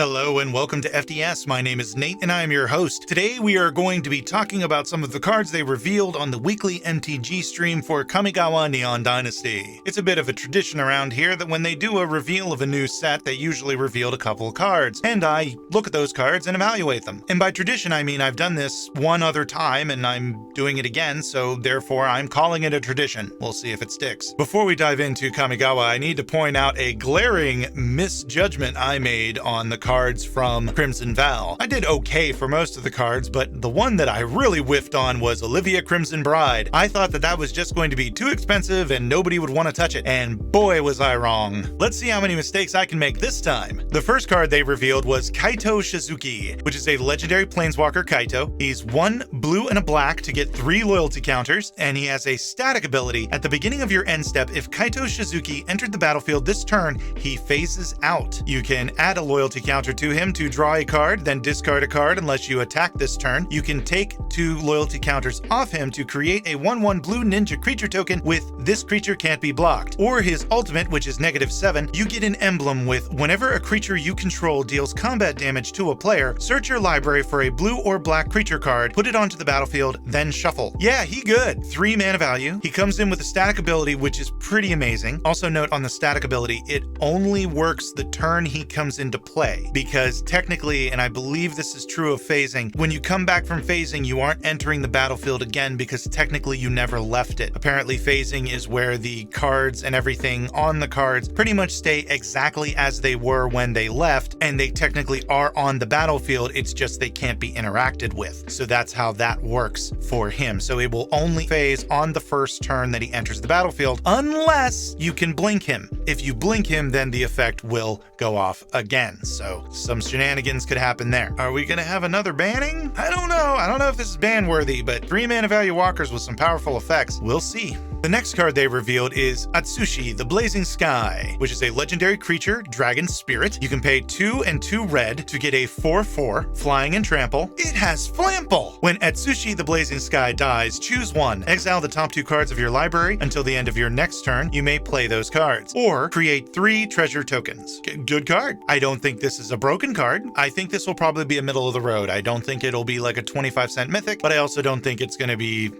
Hello and welcome to FDS. My name is Nate and I am your host. Today we are going to be talking about some of the cards they revealed on the weekly MTG stream for Kamigawa Neon Dynasty. It's a bit of a tradition around here that when they do a reveal of a new set, they usually reveal a couple of cards, and I look at those cards and evaluate them. And by tradition I mean I've done this one other time and I'm doing it again, so therefore I'm calling it a tradition. We'll see if it sticks. Before we dive into Kamigawa, I need to point out a glaring misjudgment I made on the cards from Crimson Val. I did okay for most of the cards, but the one that I really whiffed on was Olivia Crimson Bride. I thought that was just going to be too expensive and nobody would want to touch it, and boy was I wrong. Let's see how many mistakes I can make this time. The first card they revealed was Kaito Shizuki, which is a legendary planeswalker Kaito. He's 1 blue and a black to get 3 loyalty counters, and he has a static ability. At the beginning of your end step, if Kaito Shizuki entered the battlefield this turn, he phases out. You can add a loyalty counter to him to draw a card, then discard a card unless you attack this turn. You can take 2 loyalty counters off him to create a 1/1 blue ninja creature token with this creature can't be blocked. Or his ultimate, which is -7, you get an emblem with whenever a creature you control deals combat damage to a player, search your library for a blue or black creature card, put it onto the battlefield, then shuffle. Yeah, he good. 3 mana value. He comes in with a static ability, which is pretty amazing. Also note on the static ability, it only works the turn he comes into play. Because technically, and I believe this is true of phasing, when you come back from phasing, you aren't entering the battlefield again because technically you never left it. Apparently phasing is where the cards and everything on the cards pretty much stay exactly as they were when they left, and they technically are on the battlefield, it's just they can't be interacted with. So that's how that works for him. So it will only phase on the first turn that he enters the battlefield, unless you can blink him. If you blink him, then the effect will go off again. So some shenanigans could happen there. Are we gonna have another banning? I don't know. I don't know if this is ban worthy, but 3 mana value walkers with some powerful effects. We'll see. The next card they revealed is Atsushi the Blazing Sky, which is a legendary creature, dragon spirit. You can pay 2 and 2 red to get a 4/4, flying and trample. It has flample! When Atsushi the Blazing Sky dies, choose 1. Exile the top 2 cards of your library. Until the end of your next turn, you may play those cards. Or create 3 treasure tokens. Good card. I don't think this is a broken card. I think this will probably be a middle of the road. I don't think it'll be like a 25-cent mythic, but I also don't think it's going to be,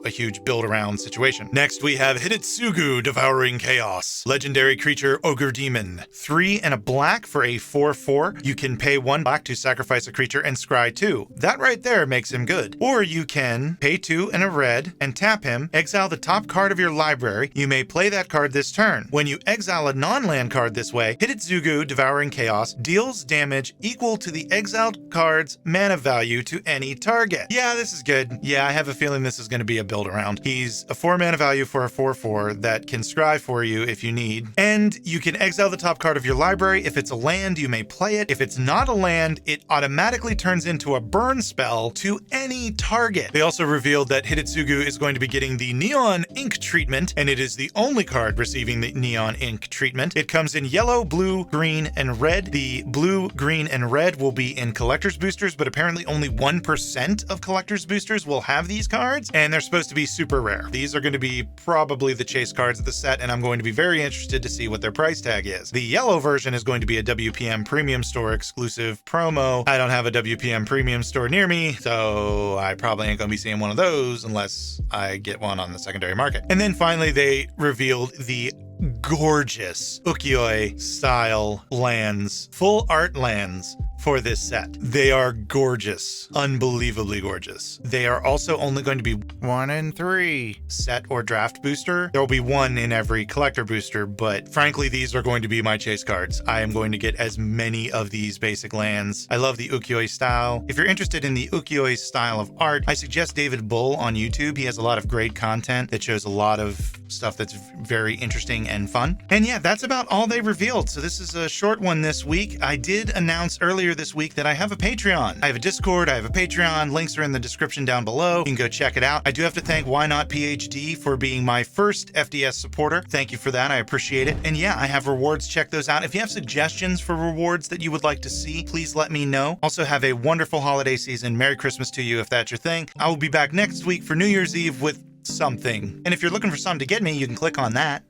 a huge build around situation. Next, we have Hidetsugu, Devouring Chaos. Legendary creature, Ogre Demon. 3 and a black for a 4/4. You can pay 1 black to sacrifice a creature and scry 2. That right there makes him good. Or you can pay 2 and a red and tap him, exile the top card of your library. You may play that card this turn. When you exile a non-land card this way, Hidetsugu, Devouring Chaos, deals damage equal to the exiled card's mana value to any target. Yeah, this is good. Yeah, I have a feeling this is going to be a build around. He's a 4 mana value for a 4/4 that can scry for you if you need. And you can exile the top card of your library. If it's a land, you may play it. If it's not a land, it automatically turns into a burn spell to any target. They also revealed that Hidetsugu is going to be getting the Neon Ink treatment, and it is the only card receiving the Neon Ink treatment. It comes in yellow, blue, green, and red. The blue, green, and red will be in collector's boosters, but apparently only 1% of collector's boosters will have these cards, and they're supposed to be super rare. These are going to be probably the chase cards of the set, and I'm going to be very interested to see what their price tag is. The yellow version is going to be a WPM Premium Store exclusive promo. I don't have a WPM Premium Store near me, so I probably ain't going to be seeing one of those unless I get one on the secondary market. And then finally, they revealed the gorgeous ukiyo style lands, full art lands for this set. They are gorgeous, unbelievably gorgeous. They are also only going to be 1 in 3 set or draft booster. There will be 1 in every collector booster, but frankly, these are going to be my chase cards. I am going to get as many of these basic lands. I love the ukiyo style. If you're interested in the ukiyo style of art, I suggest David Bull on YouTube. He has a lot of great content that shows a lot of stuff that's very interesting and fun. And yeah, that's about all they revealed. So this is a short one this week. I did announce earlier this week that I have a Patreon. I have a Discord, I have a Patreon. Links are in the description down below. You can go check it out. I do have to thank Why Not PhD for being my first FDS supporter. Thank you for that. I appreciate it. And yeah, I have rewards. Check those out. If you have suggestions for rewards that you would like to see, please let me know. Also, have a wonderful holiday season. Merry Christmas to you if that's your thing. I will be back next week for New Year's Eve with something. And if you're looking for something to get me, you can click on that.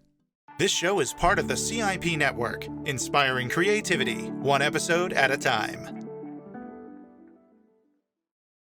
This show is part of the CIP network, inspiring creativity, one episode at a time.